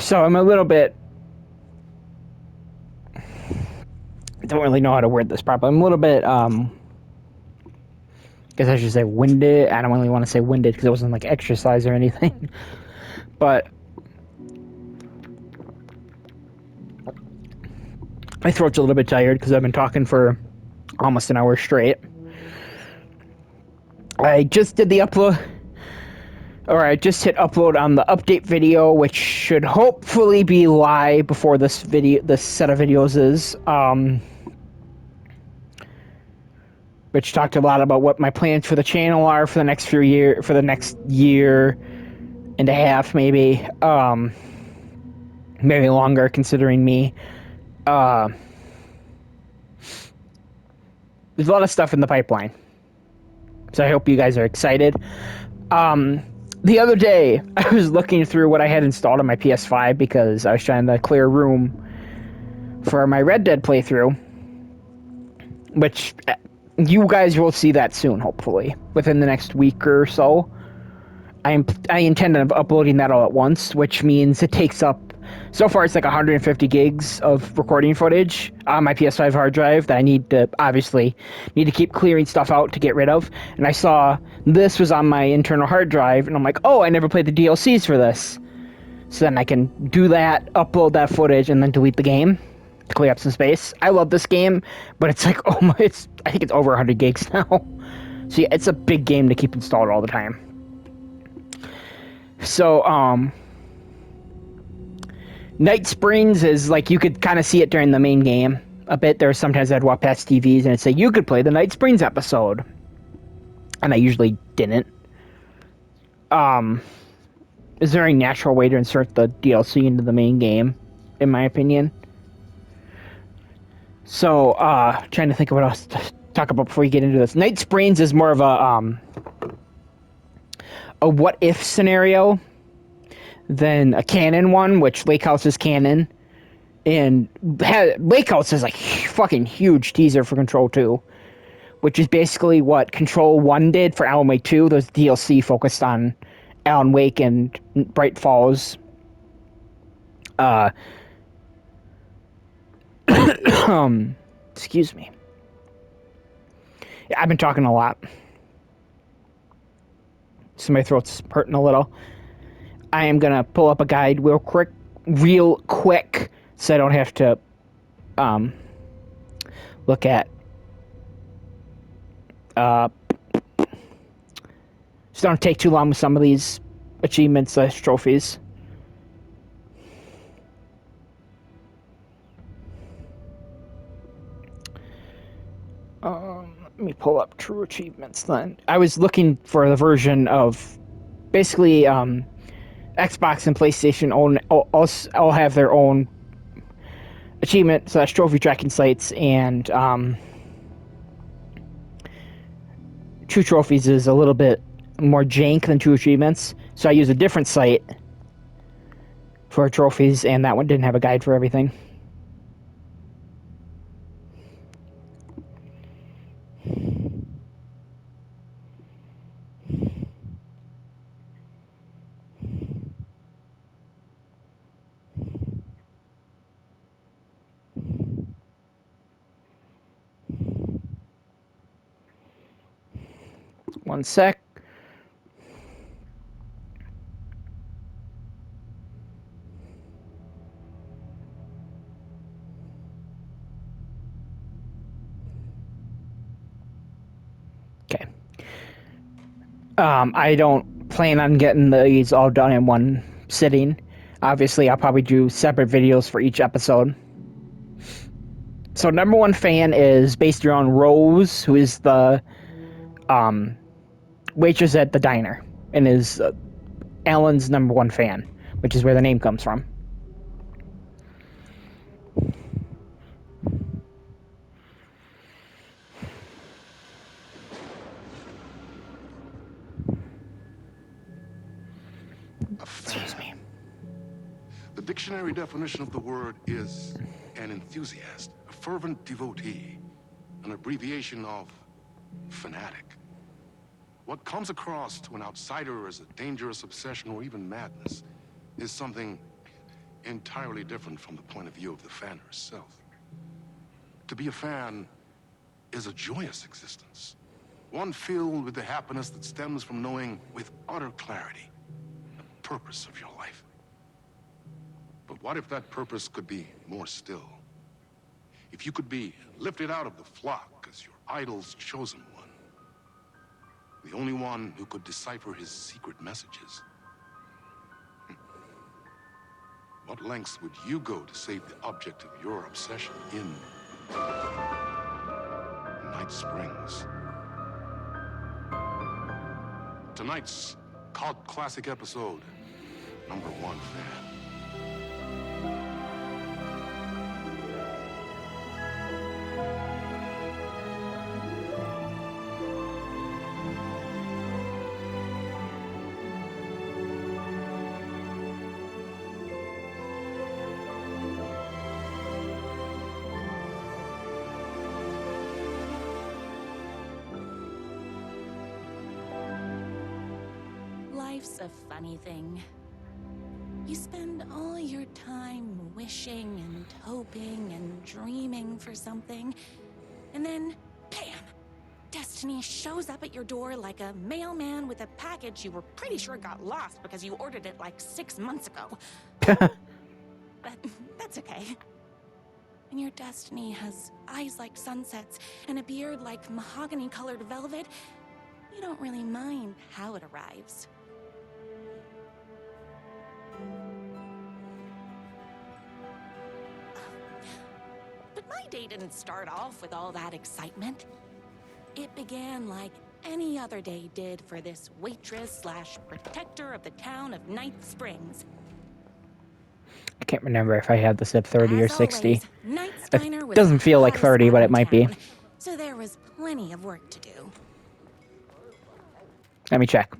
So I'm a little bit. Don't really know how to word this properly. I'm a little bit. Guess I should say winded. I don't really want to say winded because it wasn't like exercise or anything. But my throat's a little bit tired because I've been talking for almost an hour straight. I just did the upload, or I just hit upload on the update video, which should hopefully be live before this set of videos is. Which talked a lot about what my plans for the channel are for the next for the next year and a half, maybe, maybe longer, considering me. There's a lot of stuff in the pipeline, so I hope you guys are excited. The other day, I was looking through what I had installed on my PS5 because I was trying to clear room for my Red Dead playthrough, which you guys will see that soon, hopefully, within the next week or so. I intend on uploading that all at once, which means it takes up, so far it's like 150 gigs of recording footage on my PS5 hard drive that I need to keep clearing stuff out to get rid of. And I saw this was on my internal hard drive, and I'm like, oh, I never played the DLCs for this. So then I can do that, upload that footage, and then delete the game to clear up some space. I love this game, but it's like, I think it's over 100 gigs now. So yeah, it's a big game to keep installed all the time. So, Night Springs is like, you could kind of see it during the main game a bit. There were sometimes I'd walk past TVs and it'd say, you could play the Night Springs episode. And I usually didn't. Is there a natural way to insert the DLC into the main game, in my opinion? So, trying to think of what else to talk about before we get into this. Night Springs is more of a what-if scenario than a canon one, which Lake House is canon. And Lake House is like fucking huge teaser for Control 2, which is basically what Control 1 did for Alan Wake 2. Those DLC focused on Alan Wake and Bright Falls. Excuse me. Yeah, I've been talking a lot, so my throat's hurting a little. I am gonna pull up a guide real quick, so I don't have to look at just don't take too long with some of these achievements / trophies. Let me pull up true achievements then. I was looking for the version of basically Xbox and PlayStation all have their own achievement / trophy tracking sites, and True Trophies is a little bit more jank than True Achievements, so I use a different site for trophies, and that one didn't have a guide for everything. One sec. Okay. I don't plan on getting these all done in one sitting. Obviously, I'll probably do separate videos for each episode. So, number one fan is based around Rose, who is the waitress at the diner, and is Alan's number one fan, which is where the name comes from. Excuse me. The dictionary definition of the word is an enthusiast, a fervent devotee, an abbreviation of fanatic. What comes across to an outsider as a dangerous obsession or even madness is something entirely different from the point of view of the fan herself. To be a fan is a joyous existence, one filled with the happiness that stems from knowing with utter clarity the purpose of your life. But what if that purpose could be more still? If you could be lifted out of the flock as your idol's chosen one, the only one who could decipher his secret messages. What lengths would you go to save the object of your obsession in Night Springs? Tonight's cult classic episode, #1 fan. Life's a funny thing. You spend all your time wishing and hoping and dreaming for something, and then, bam! Destiny shows up at your door like a mailman with a package you were pretty sure got lost because you ordered it like 6 months ago. But that's okay. And your destiny has eyes like sunsets and a beard like mahogany-colored velvet. You don't really mind how it arrives. But my day didn't start off with all that excitement. It began like any other day did for this waitress/protector of the town of Night Springs. I can't remember if I had this at 30 or As 60. always, Night's Diner was Doesn't the feel like hottest 30, spot but in it might be. town, so there was plenty of work to do. Let me check.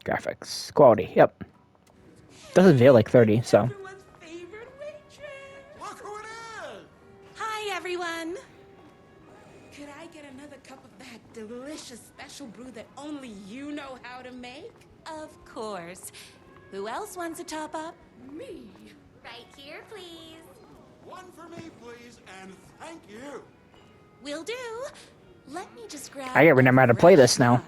Graphics. Quality. Yep. Doesn't feel like 30, so. Everyone's favorite waitress. Look who it is! Hi, everyone. Could I get another cup of that delicious special brew that only you know how to make? Of course. Who else wants a top up? Me. Right here, please. One for me, please, and thank you. Will do. Let me just grab. I gotta remember how to play this now. a shot.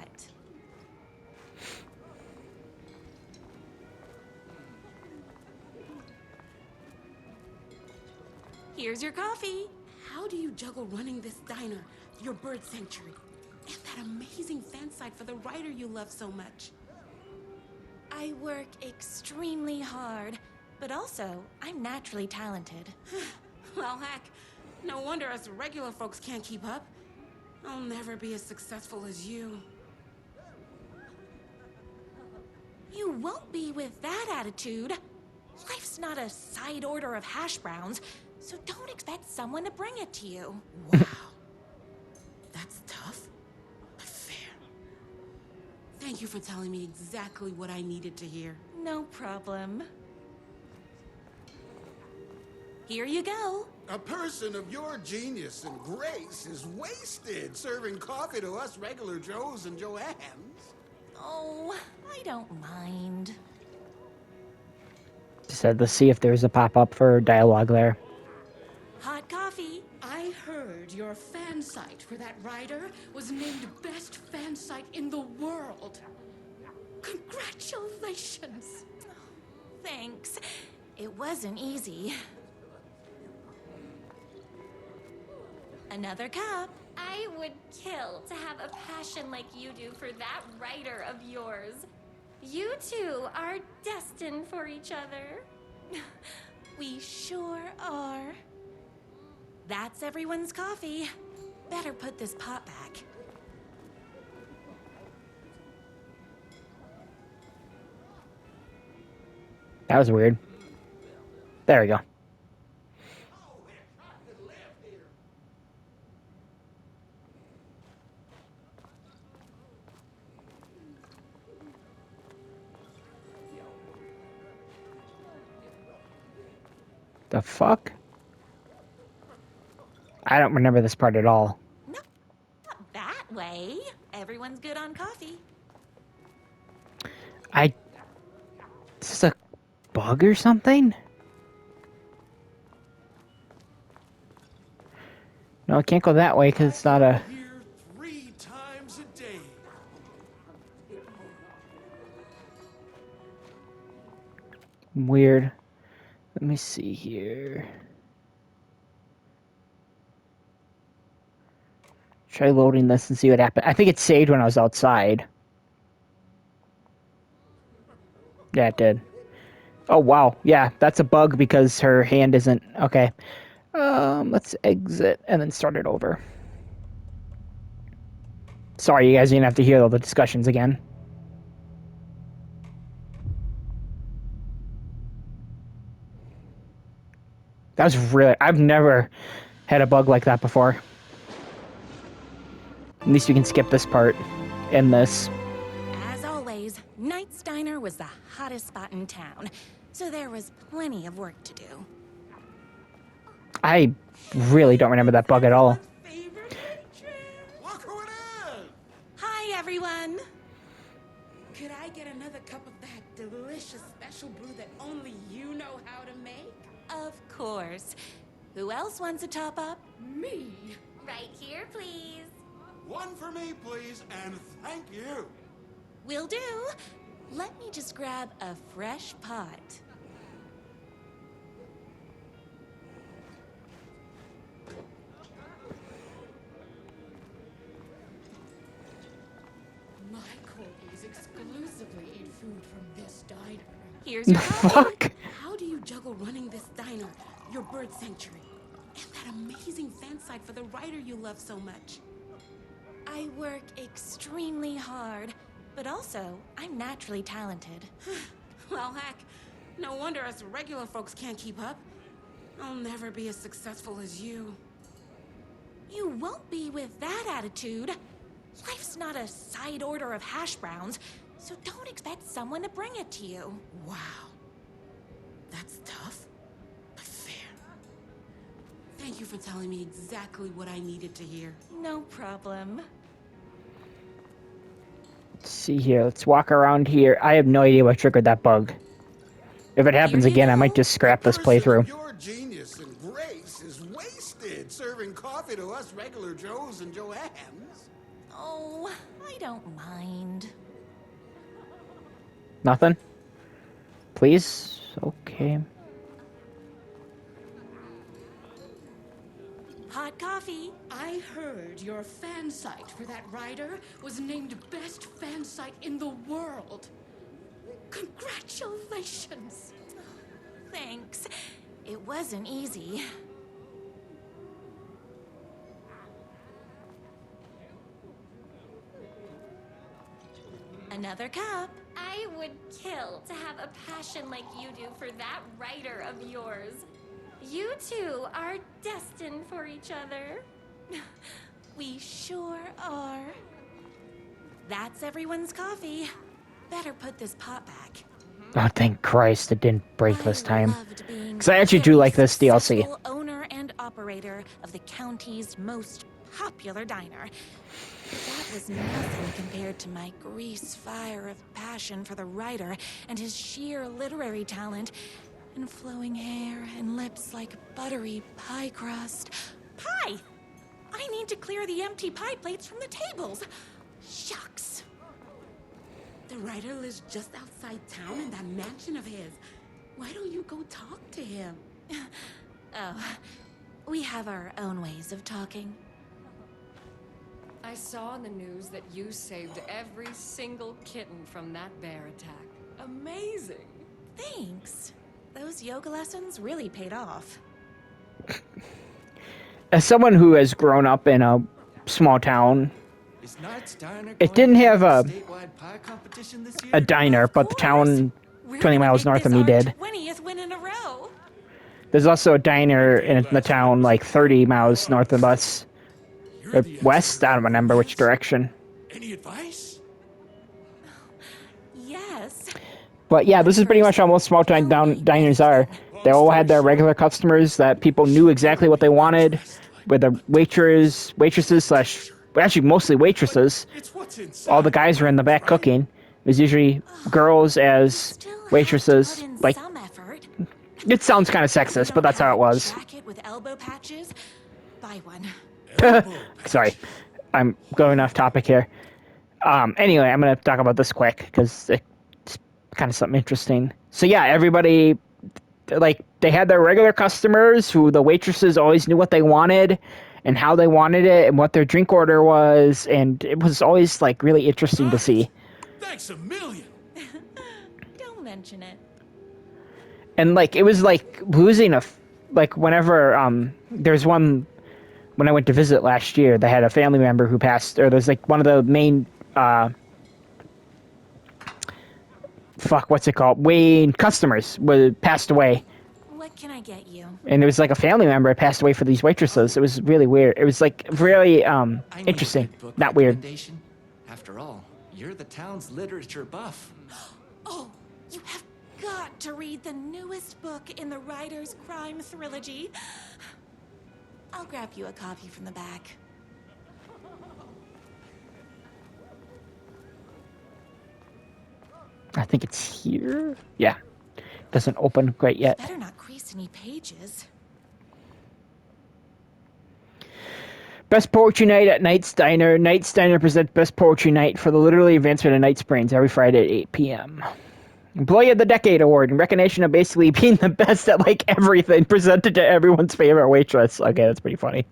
Here's your coffee. How do you juggle running this diner, your bird sanctuary, and that amazing fan site for the writer you love so much? I work extremely hard, but also I'm naturally talented. Well, heck, no wonder us regular folks can't keep up. I'll never be as successful as you. You won't be with that attitude. Life's not a side order of hash browns, so don't expect someone to bring it to you. Wow. That's tough, but fair. Thank you for telling me exactly what I needed to hear. No problem. Here you go. A person of your genius and grace is wasted serving coffee to us regular Joes and Joannes. Oh, I don't mind. Just had to see if there's a pop-up for dialogue there. Hot coffee. I heard your fan site for that writer was named best fan site in the world. Congratulations. Thanks. It wasn't easy. Another cup. I would kill to have a passion like you do for that writer of yours. You two are destined for each other. We sure are. That's everyone's coffee. Better put this pot back. That was weird. There we go. The fuck? I don't remember this part at all. No, not that way. Everyone's good on coffee. Is this a bug or something? No, I can't go that way because it's not a... Here 3 times a day. Weird. Let me see here. Try loading this and see what happened. I think it saved when I was outside. Yeah, it did. Oh, wow. Yeah, that's a bug because her hand isn't... Okay. Let's exit and then start it over. Sorry, you guys didn't have to hear all the discussions again. That was really... I've never had a bug like that before. At least we can skip this part in this. As always, Knight's Diner was the hottest spot in town, so there was plenty of work to do. I really don't remember that bug at all. Look who it is! Hi, everyone! Could I get another cup of that delicious special brew that only you know how to make? Of course. Who else wants a top up? Me? Right here, please. One for me, please, and thank you. Will do. Let me just grab a fresh pot. My corgis exclusively eat food from this diner. Here's your coffee. Fuck. How do you juggle running this diner, your bird sanctuary, and that amazing fan site for the writer you love so much? I work extremely hard, but also, I'm naturally talented. Well, heck, no wonder us regular folks can't keep up. I'll never be as successful as you. You won't be with that attitude. Life's not a side order of hash browns, so don't expect someone to bring it to you. Wow. That's tough, but fair. Thank you for telling me exactly what I needed to hear. No problem. Let's see here. Let's walk around here. I have no idea what triggered that bug. If it happens Here you again, I go. might just scrap this Person of playthrough. Your genius and grace is wasted serving coffee to us regular Joes and Joannes. Oh, I don't mind. Nothing? Please? Okay. Hot coffee. I heard your fan site for that writer was named best fan site in the world. Congratulations! Thanks. It wasn't easy. Another cup. I would kill to have a passion like you do for that writer of yours. You two are destined for each other. We sure are. That's everyone's coffee. Better put this pot back. Oh, thank Christ it didn't break this time. Loved being 'Cause I actually the do very like this DLC. successful owner and operator of the county's most popular diner. That was nothing compared to my grease fire of passion for the writer and his sheer literary talent and flowing hair and lips like buttery pie crust. Pie! I need to clear the empty pie plates from the tables. Shucks. The writer lives just outside town in that mansion of his. Why don't you go talk to him? Oh, we have our own ways of talking. I saw in the news that you saved every single kitten from that bear attack. Amazing! Thanks. Those yoga lessons really paid off. As someone who has grown up in a small town, Is Knight's Diner it going didn't to have a statewide pie competition this year? a diner, but the town We're 20 gonna miles make north of this me our did. 20th win in a row. There's also a diner in the town like 30 miles north of us. You're Or the west, I don't remember which direction. Any advice? Yes. But yeah, this is pretty much how most small town diners are. They all had their regular customers that people knew exactly what they wanted, with the waitresses slash, well, actually mostly waitresses. It's what's inside. All the guys are in the back cooking, was usually girls as Still have to waitresses. put in Like, some effort. it sounds kind of You sexist, don't but that's how have it a was. Jacket with elbow patches? Buy one. Sorry, I'm going off topic here. Anyway, I'm gonna talk about this quick because it's kind of something interesting. So yeah, everybody, like, they had their regular customers who the waitresses always knew what they wanted and how they wanted it and what their drink order was, and it was always like really interesting to see. Thanks a million. Don't mention it. And like it was like losing like whenever there's one when I went to visit last year, they had a family member who passed, or there's like one of the main what's it called? Main customers passed away. What can I get you? And it was like a family member had passed away for these waitresses. It was really weird. It was like really I need a interesting. good book Not weird. recommendation. After all, you're the town's literature buff. Oh, you have got to read the newest book in the Writer's Crime Trilogy. I'll grab you a copy from the back. I think it's here. Yeah. Doesn't open quite yet. Better not crease any pages. Best Poetry Night at Knight's Diner. Knight's Diner presents Best Poetry Night for the literary advancement of Knight's brains every Friday at 8 p.m. Employee of the Decade Award in recognition of basically being the best at like everything, presented to everyone's favorite waitress. Okay, that's pretty funny.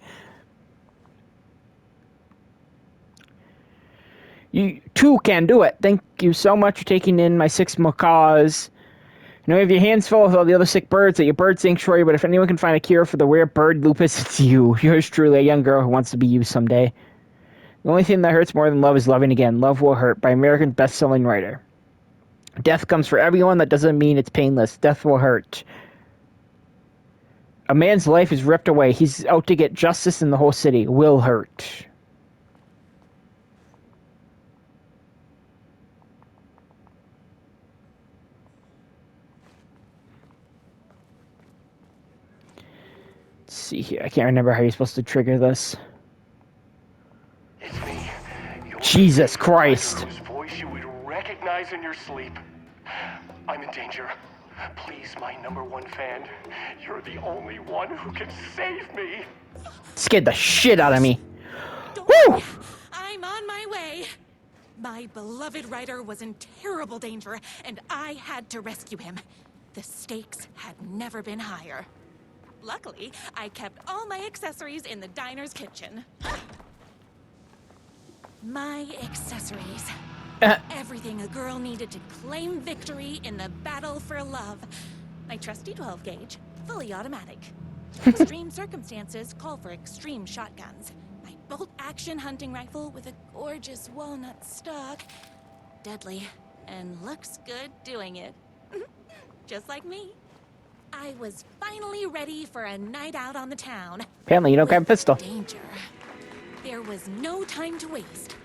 You too can do it. Thank you so much for taking in my 6 macaws. You know, you have your hands full with all the other sick birds at your bird sanctuary, but if anyone can find a cure for the rare bird lupus, it's you. Yours truly, a young girl who wants to be you someday. The only thing that hurts more than love is loving again. Love Will Hurt by American best-selling writer. Death comes for everyone. That doesn't mean it's painless. Death will hurt. A man's life is ripped away. He's out to get justice in the whole city. Will hurt. Let's see here. I can't remember how you're supposed to trigger this. It's me. Jesus Christ. Whose voice you would recognize in your sleep. I'm in danger. Please, my #1 fan. You're the only one who can save me. Scared the shit out of me. Don't Woo! worry, I'm on my way. My beloved writer was in terrible danger, and I had to rescue him. The stakes had never been higher. Luckily, I kept all my accessories in the diner's kitchen. My accessories. Everything a girl needed to claim victory in the battle for love. My trusty 12 gauge, fully automatic. Extreme circumstances call for extreme shotguns. My bolt-action hunting rifle with a gorgeous walnut stock. Deadly, and looks good doing it. Just like me. I was finally ready for a night out on the town. Apparently you don't grab a pistol. Danger. There was no time to waste.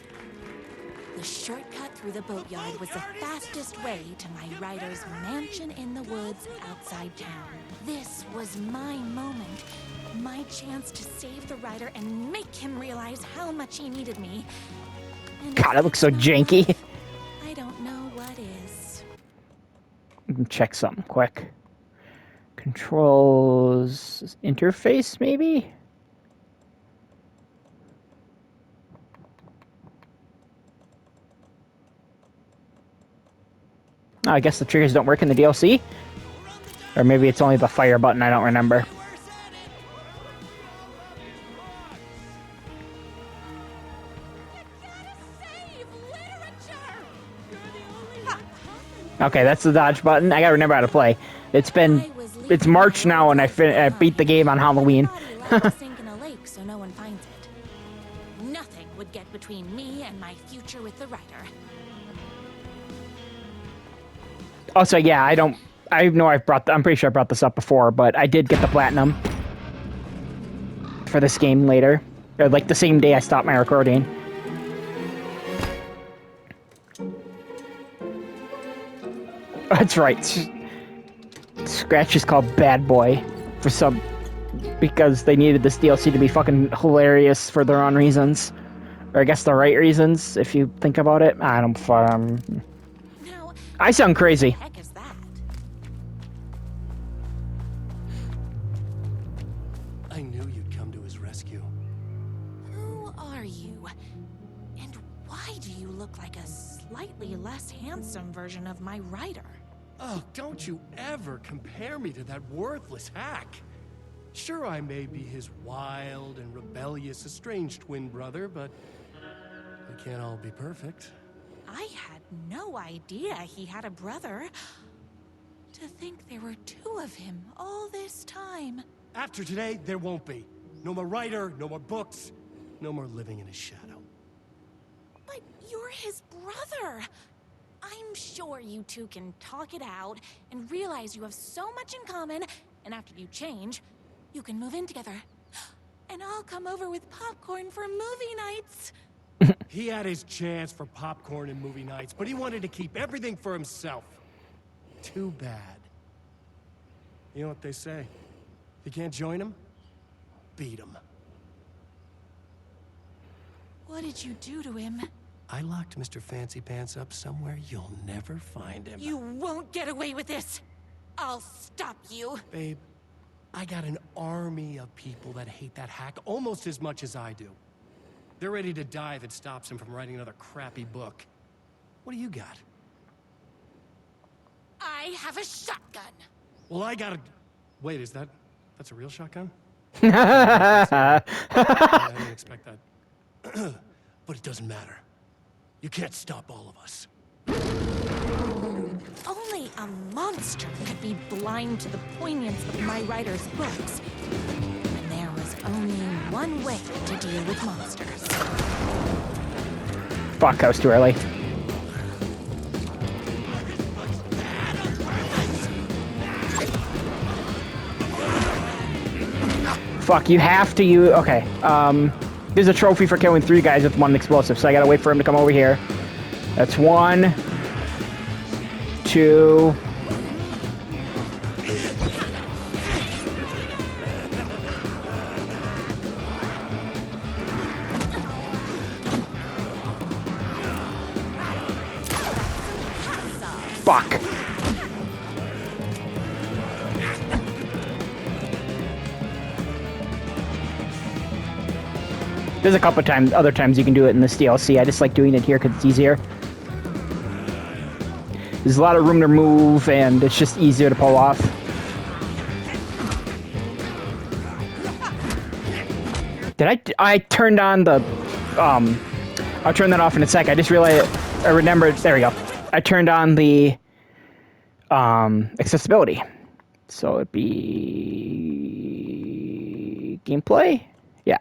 The shortcut through the boatyard was the fastest way to my writer's mansion in the woods outside town. This was my moment. My chance to save the writer and make him realize how much he needed me. And God, it looks so janky. I don't know what is. Check something quick. Controls interface, maybe? Oh, I guess the triggers don't work in the DLC? Or maybe it's only the fire button, I don't remember. Okay, that's the dodge button. I gotta remember how to play. It's March now and I beat the game on Halloween. Sink in a lake so no one finds it. Nothing would get between me and my future with the writer. Also, yeah, I'm pretty sure I brought this up before, but I did get the platinum for this game later. Or like the same day I stopped my recording. That's right. Scratch is called Bad Boy because they needed this DLC to be fucking hilarious for their own reasons. Or I guess the right reasons, if you think about it. I don't I sound crazy. What the heck is that? I knew you'd come to his rescue. Who are you? And why do you look like a slightly less handsome version of my writer? Oh, don't you ever compare me to that worthless hack. Sure, I may be his wild and rebellious estranged twin brother, but we can't all be perfect. I had no idea he had a brother. To think there were two of him all this time. After today, there won't be. No more writer, no more books, no more living in his shadow. But you're his brother. I'm sure you two can talk it out and realize you have so much in common, and after you change, you can move in together. And I'll come over with popcorn for movie nights. He had his chance for popcorn and movie nights, but he wanted to keep everything for himself. Too bad. You know what they say? If you can't join him, beat him. What did you do to him? I locked Mr. Fancy Pants up somewhere you'll never find him. You won't get away with this. I'll stop you. Babe, I got an army of people that hate that hack almost as much as I do. They're ready to die if it stops him from writing another crappy book. What do you got? I have a shotgun. Well, I got a... Wait, that's a real shotgun? I I didn't expect that. But it doesn't matter. You can't stop all of us. Only a monster could be blind to the poignance of my writer's books. And there was only one way to deal with monsters. Fuck, I was too early. Fuck, you have to use... Okay, there's a trophy for killing 3 guys with 1 explosive, so I gotta wait for him to come over here. That's 1, 2... Fuck. There's a couple times, other times you can do it in this DLC. I just like doing it here because it's easier. There's a lot of room to move, and it's just easier to pull off. I turned on the, I'll turn that off in a sec. I just realized, I remembered, there we go. I turned on the, accessibility. So it'd be gameplay? Yeah.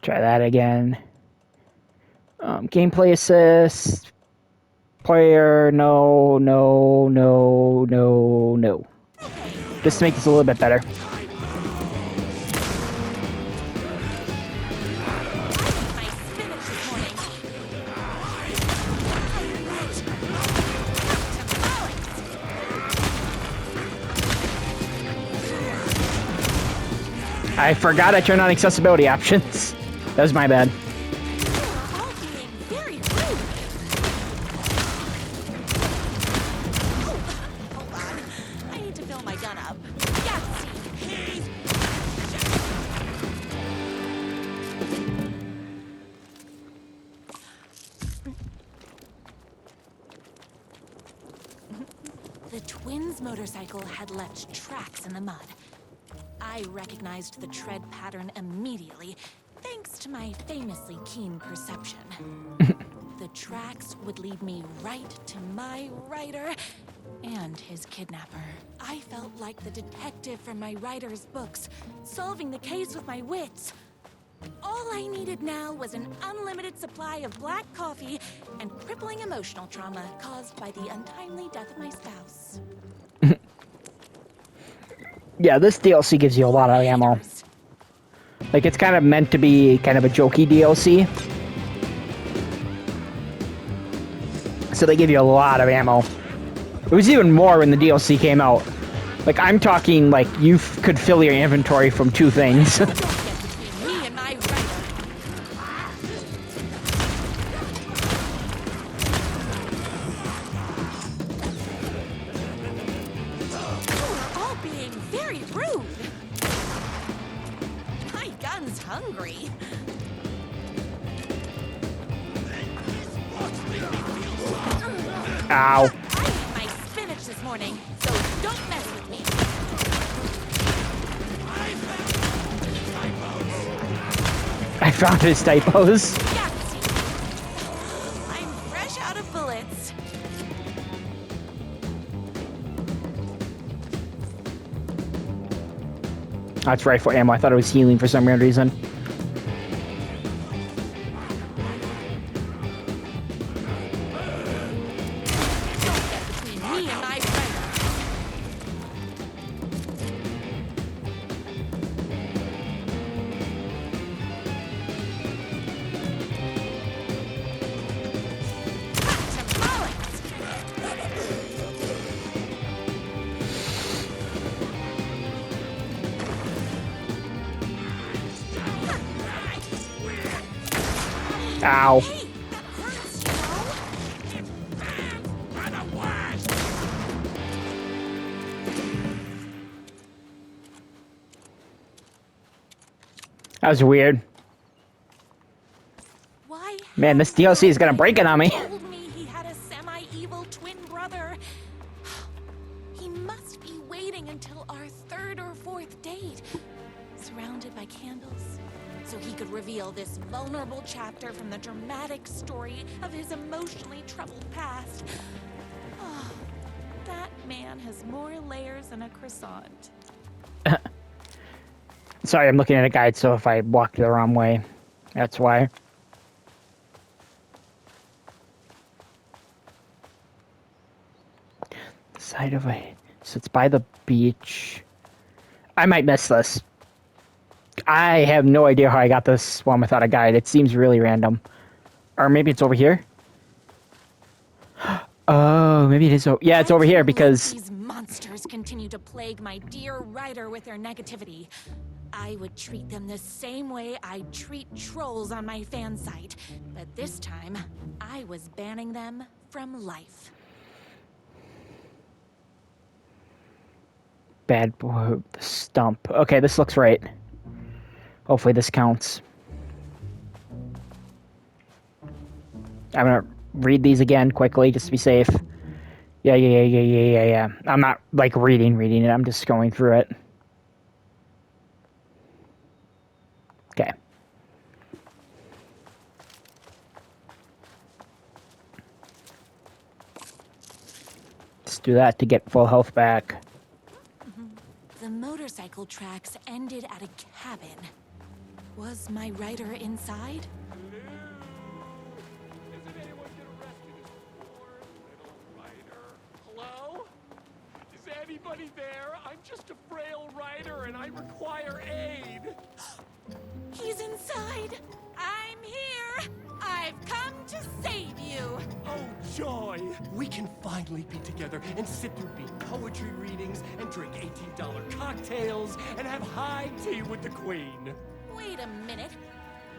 Try that again. Gameplay assist. Player, no. Just to make this a little bit better. I forgot I turned on accessibility options. That was my bad. All being very rude. Hold on. I need to fill my gun up. Yes. The twins' motorcycle had left tracks in the mud. I recognized the tread pattern immediately, thanks to my famously keen perception. The tracks would lead me right to my writer and his kidnapper. I felt like the detective from my writer's books, solving the case with my wits. All I needed now was an unlimited supply of black coffee and crippling emotional trauma caused by the untimely death of my spouse. Yeah, this DLC gives you a lot of ammo. Like, it's kind of meant to be kind of a jokey DLC. So they give you a lot of ammo. It was even more when the DLC came out. Like, I'm talking, like, you could fill your inventory from 2 things. Me and my writer. story. Ow. I ate my spinach this morning, so don't mess with me. I found his typos. Yahtzee. I'm fresh out of bullets. That's rifle ammo. I thought it was healing for some weird reason. Don't get between me and my writer. Ow. Hey, that hurts, you know? That was weird. Why? Man, this DLC is gonna break it on me. Told me he had a semi-evil twin brother. He must be waiting until our third or fourth date, surrounded by candles, so he could reveal this vulnerable chapter from the dramatic story of his emotionally troubled past. Oh, that man has more layers than a croissant. Sorry, I'm looking at a guide, so if I walk the wrong way, that's why. The side of a... So it's by the beach. I might miss this. I have no idea how I got this one without a guide. It seems really random. Or maybe it's over here? Oh, maybe it is. Yeah, it's over here because... These monsters continue to plague my dear writer with their negativity. I would treat them the same way I treat trolls on my fan site. But this time, I was banning them from life. Bad boy, the stump. Okay, this looks right. Hopefully this counts. I'm gonna read these again quickly just to be safe. Yeah. I'm not like reading it. I'm just going through it. Okay. Let's do that to get full health back. The motorcycle tracks ended at a cabin. Was my writer inside? Hello? Is anybody there? I'm just a frail writer and I require aid. He's inside! I'm here! I've come to save you! Oh, joy! We can finally be together and sit through beat poetry readings and drink $18 cocktails and have high tea with the queen. Wait a minute.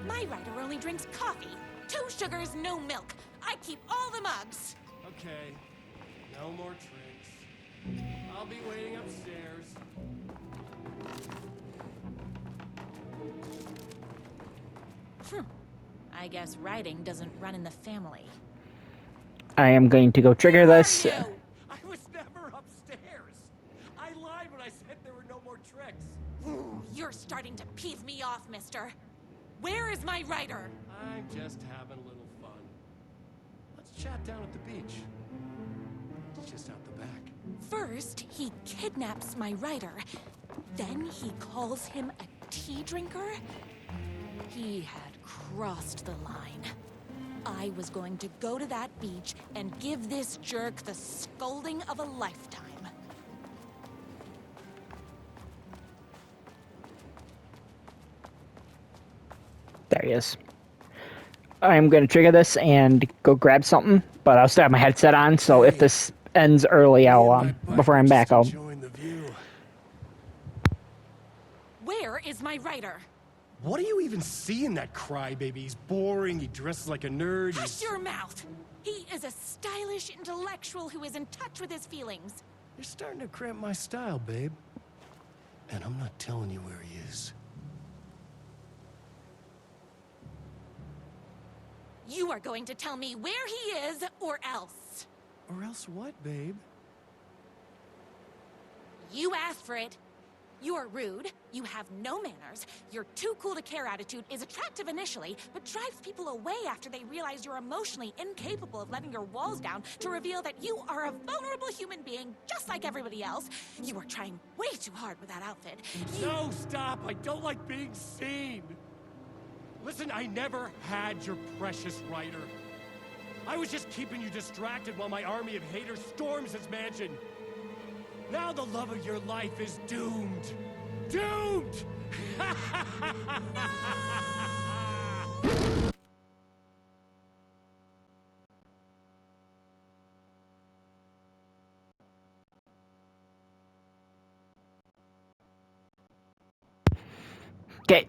My writer only drinks coffee. 2 sugars, no milk. I keep all the mugs. Okay, no more tricks. I'll be waiting upstairs. I guess writing doesn't run in the family. I am going to go trigger this. I was never upstairs. I lied when I said there were no more tricks. You're starting to peeve me off, mister. Where is my writer? I'm just having a little fun. Let's chat down at the beach. It's just out the back. First, he kidnaps my writer. Then he calls him a tea drinker. He had crossed the line. I was going to go to that beach and give this jerk the scolding of a lifetime. There he is. I'm going to trigger this and go grab something, but I'll still have my headset on, so if this ends early, I'll, before I'm back, I'll... Where is my writer? What do you even see in that crybaby? He's boring, he dresses like a nerd. Hush your mouth! He is a stylish intellectual who is in touch with his feelings. You're starting to cramp my style, babe. And I'm not telling you where he is. You are going to tell me where he is, or else. Or else what, babe? You asked for it. You're rude, you have no manners, your too cool to care attitude is attractive initially, but drives people away after they realize you're emotionally incapable of letting your walls down to reveal that you are a vulnerable human being just like everybody else. You are trying way too hard with that outfit. No, stop! I don't like being seen! Listen, I never had your precious writer. I was just keeping you distracted while my army of haters storms his mansion. Now the love of your life is doomed. Doomed! Okay.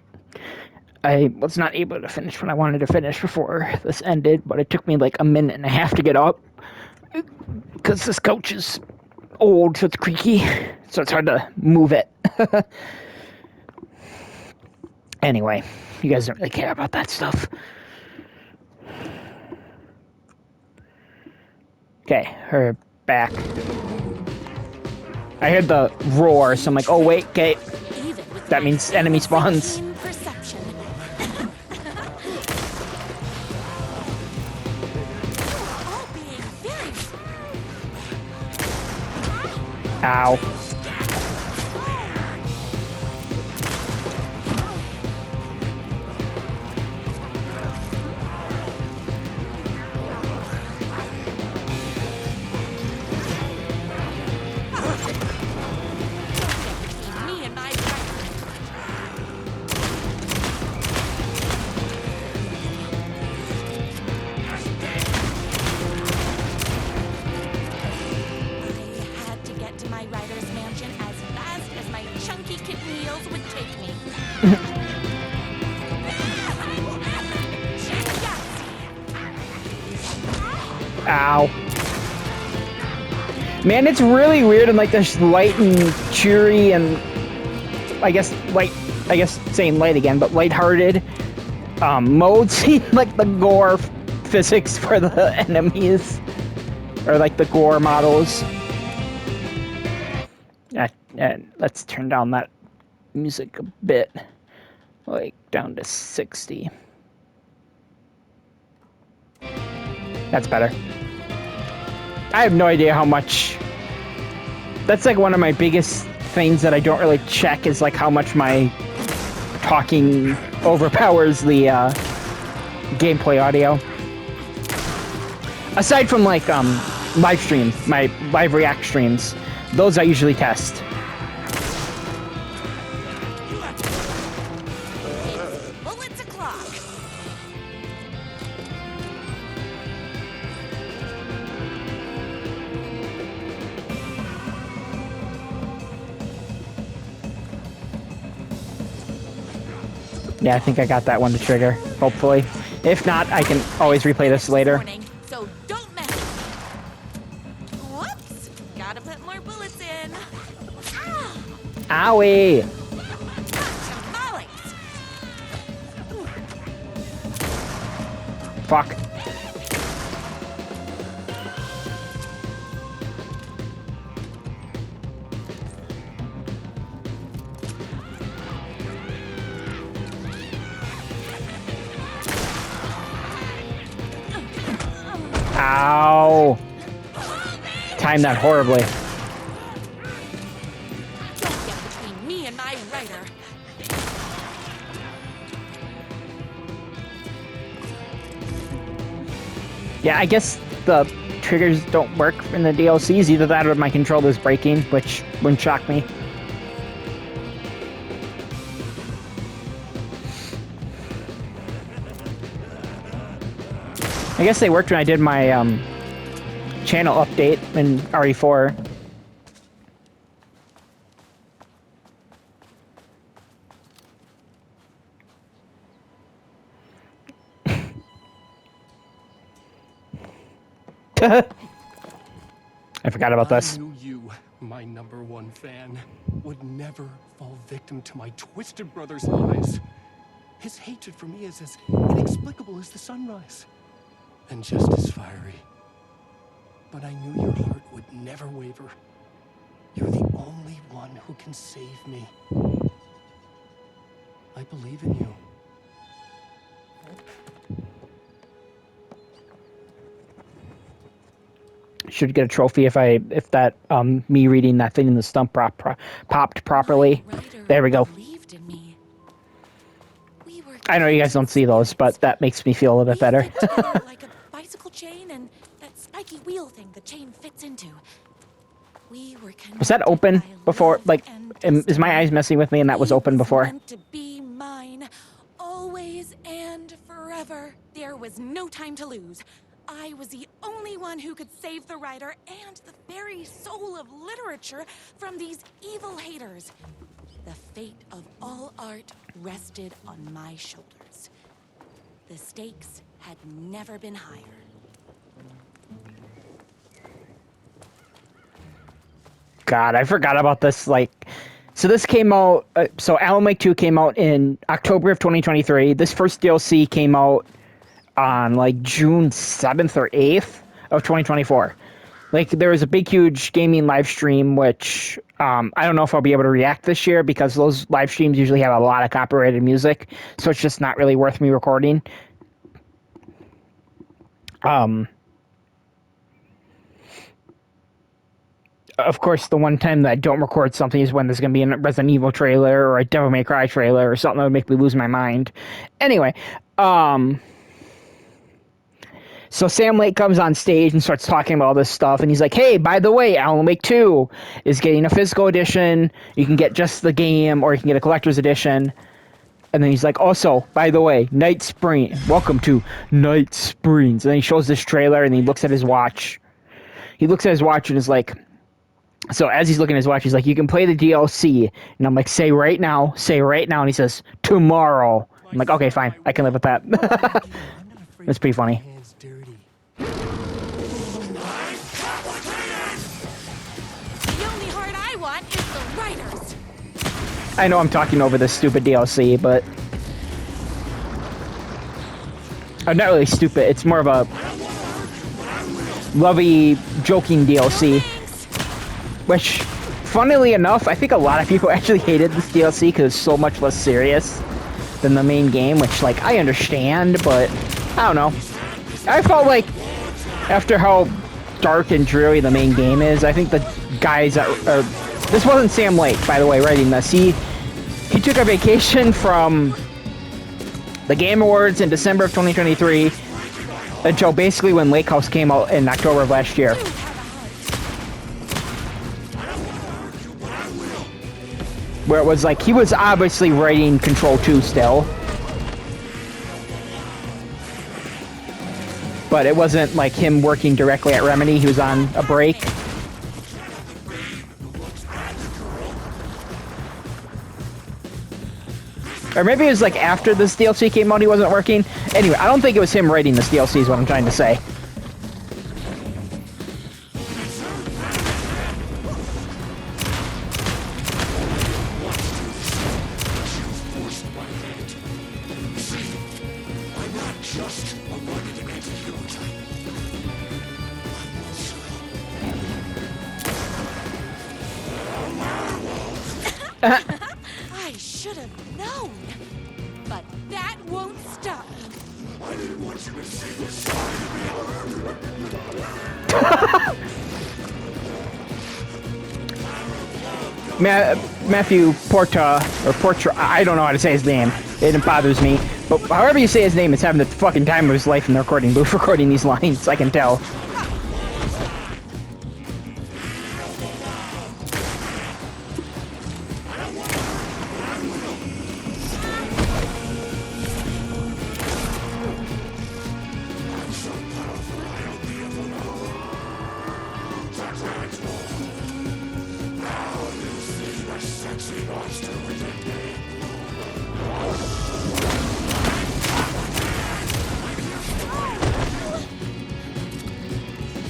I was not able to finish what I wanted to finish before this ended, but it took me like a minute and a half to get up. Because this couch is old, so it's creaky, so it's hard to move it. Anyway, you guys don't really care about that stuff. Okay, her back. I heard the roar, so I'm like, oh wait, okay. That means enemy spawns. Ow. Ow. Man, it's really weird and like this light and cheery and I guess saying light again, but lighthearted mode seem like the gore physics for the enemies. Or like the gore models. Let's turn down that music a bit. Like down to 60. That's better. I have no idea how much. That's like one of my biggest things that I don't really check is like how much my talking overpowers the gameplay audio. Aside from like live stream, my live react streams, those I usually test. Bullets o'clock. Yeah, I think I got that one to trigger, hopefully. If not, I can always replay this later. So don't mess. Whoops! Gotta put more bullets in. Owie! Fuck. Ow! Timed that horribly. Don't get between me and my writer. Yeah, I guess the triggers don't work in the DLCs. Either that or my controller's breaking, which wouldn't shock me. I guess they worked when I did my channel update in RE4. I forgot about this. I knew you, my #1 fan, would never fall victim to my twisted brother's lies. His hatred for me is as inexplicable as the sunrise. and just as fiery. But I knew your heart would never waver. You're the only one who can save me. I believe in you. Should get a trophy if that me reading that thing in the stump popped properly. There we go. Believed in me. We were I know you guys don't see those, but that makes me feel a little bit better. fit together like a bicycle chain and that spiky wheel thing the chain fits into. We were Was that connected open by before? love Like, and is my eyes messing with me and that was He open before? meant to be mine, always and forever. There was no time to lose. I was the only one who could save the writer and the very soul of literature from these evil haters. The fate of all art rested on my shoulders. The stakes had never been higher. God, I forgot about this. Like, so this came out. So Alan Wake 2 came out in October of 2023. This first DLC came out on like June 7th or 8th of 2024. Like, there was a big, huge gaming live stream, which I don't know if I'll be able to react this year because those live streams usually have a lot of copyrighted music, so it's just not really worth me recording. Of course, the one time that I don't record something is when there's going to be a Resident Evil trailer or a Devil May Cry trailer or something that would make me lose my mind. Anyway, so Sam Lake comes on stage and starts talking about all this stuff, and he's like, hey, by the way, Alan Wake 2 is getting a physical edition. You can get just the game, or you can get a collector's edition. And then he's like, also, by the way, Night Spring. Welcome to Night Springs. And then he shows this trailer, and he looks at his watch. He looks at his watch and is like, so as he's looking at his watch, he's like, you can play the DLC. And I'm like, say right now. And he says, tomorrow. I'm like, okay, fine. I can live with that. That's pretty funny. Hands dirty. The only heart I want is the writers. I know I'm talking over this stupid DLC, but I'm not really stupid. It's more of a lovey, joking DLC. Which, funnily enough, I think a lot of people actually hated this DLC because it's so much less serious than the main game, which, like, I understand, but I don't know. I felt like, after how dark and dreary the main game is, I think the guys that this wasn't Sam Lake, by the way, writing this. He took a vacation from the Game Awards in December of 2023 until basically when Lake House came out in October of last year. Where it was like, he was obviously writing Control 2 still. But it wasn't like him working directly at Remedy, he was on a break. Or maybe it was like after this DLC came out he wasn't working. Anyway, I don't think it was him writing this DLC is what I'm trying to say. I should have known. But that won't stop me. I didn't want you to see this side of me. Matthew Porta, or Portra, I don't know how to say his name. It bothers me. But however you say his name, is having the fucking time of his life in the recording booth recording these lines, I can tell.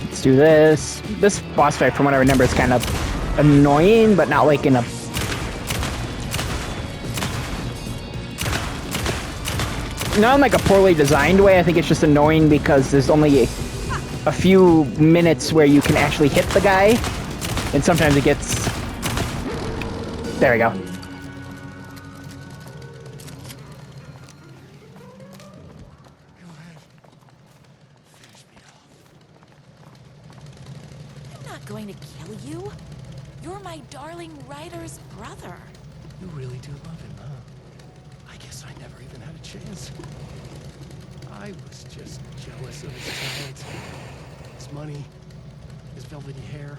Let's do this. This boss fight, from what I remember, is kind of annoying, but not like in a... not in like a poorly designed way. I think it's just annoying because there's only a few minutes where you can actually hit the guy, and sometimes it gets... There we go. I'm not going to kill you. You're my darling writer's brother. You really do love him, huh? I guess I never even had a chance. I was just jealous of his talent, his money, his velvety hair.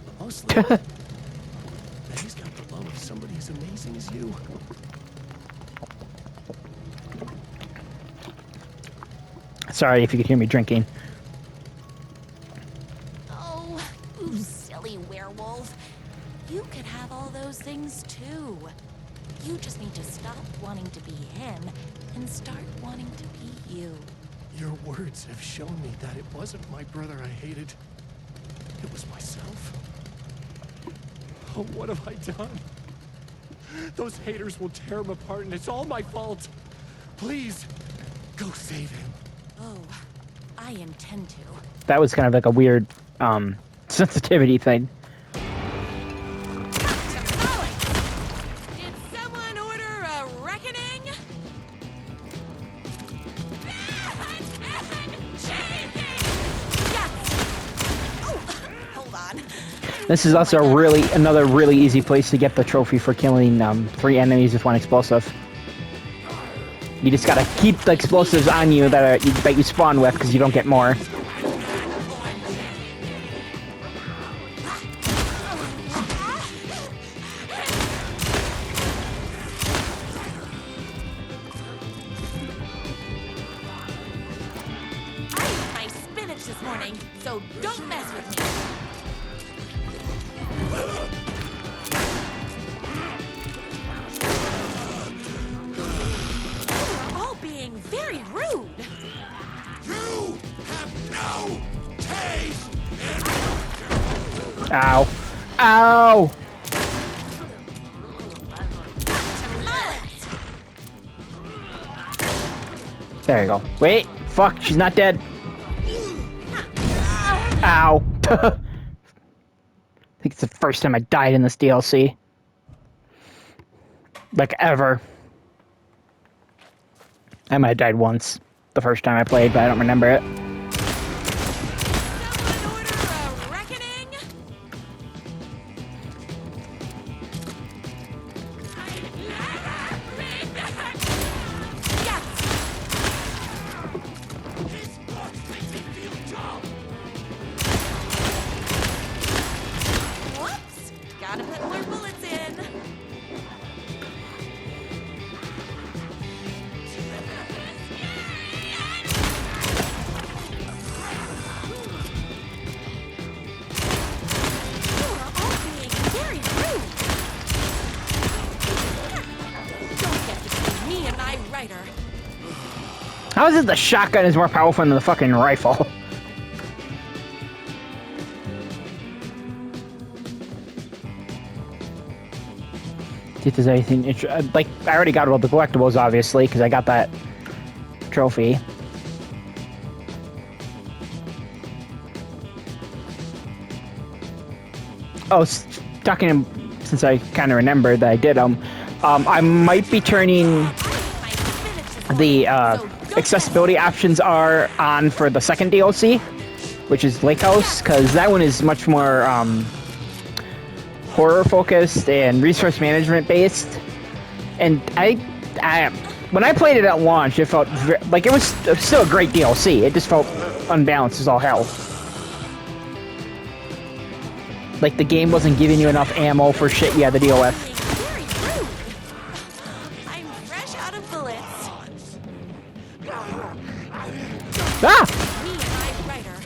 But mostly, that he's got the love of somebody as amazing as you. Sorry if you could hear me drinking. Oh, you silly werewolf. You could have all those things too. You just need to stop wanting to be him and start wanting to be you. Your words have shown me that it wasn't my brother I hated. It was myself. Oh, what have I done? Those haters will tear him apart, and it's all my fault. Please, go save him. Oh, I intend to. That was kind of like a weird sensitivity thing. Did someone order a reckoning? Oh, hold on. This is also another really easy place to get the trophy for killing 3 enemies with 1 explosive. You just gotta keep the explosives on you that you spawn with, because you don't get more. I ate my spinach this morning, so don't mess with me. You're all being very rude. You have no taste! Ow. Ow! There you go. Wait! Fuck, she's not dead. Ow. I think it's the first time I died in this DLC. Like, ever. I might have died once. The first time I played, but I don't remember it. Someone order a reckoning? Whoops! Gotta put more bullets in. You are all being very rude. Don't get between me and my writer. How is it the shotgun is more powerful than the fucking rifle? See if there's anything like, I already got all the collectibles, obviously, because I got that trophy. Oh, talking, since I kind of remembered that I did I might be turning the accessibility options are on for the second DLC, which is Lake House, because that one is much more horror focused and resource management based. And I when I played it at launch, it felt like it was still a great DLC. It just felt unbalanced as all hell. Like the game wasn't giving you enough ammo for shit you had to deal with. Very rude. I'm fresh out of bullets. Ah! Me and my writer.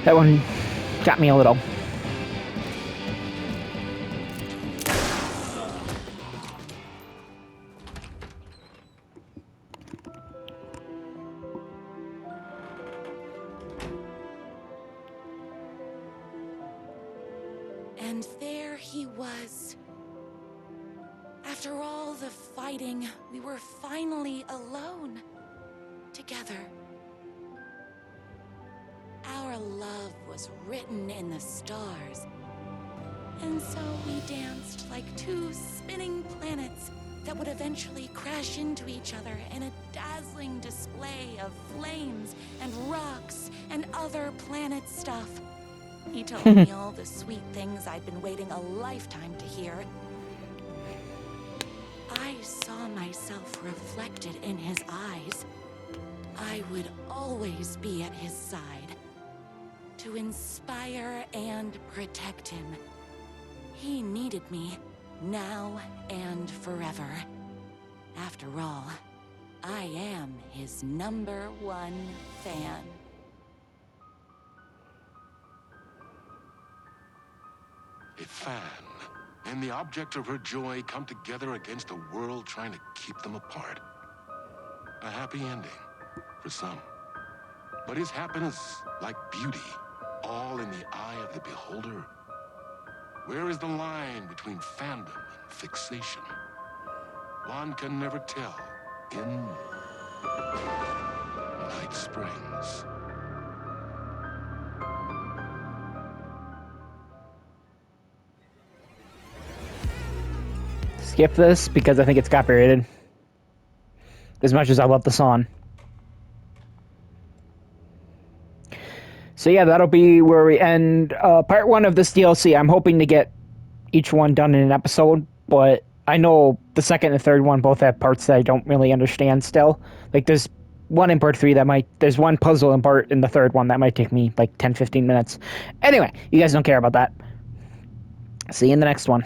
That one got me a little. And there he was. After all the fighting, we were finally alone. Together. Our love was written in the stars. And so we danced like two spinning planets that would eventually crash into each other in a dazzling display of flames and rocks and other planet stuff. He told me all the sweet things I'd been waiting a lifetime to hear. I saw myself reflected in his eyes. I would always be at his side, to inspire and protect him. He needed me, now and forever. After all, I am his #1 fan. A fan and the object of her joy come together against a world trying to keep them apart. A happy ending for some. But is happiness, like beauty, all in the eye of the beholder? Where is the line between fandom and fixation? One can never tell in Night Springs. Skip this because I think it's copyrighted. As much as I love the song. So yeah, that'll be where we end part 1 of this DLC. I'm hoping to get each one done in an episode, but I know the second and third one both have parts that I don't really understand still. Like there's one in part 3 there's one puzzle in the third one that might take me like 10-15 minutes. Anyway, you guys don't care about that. See you in the next one.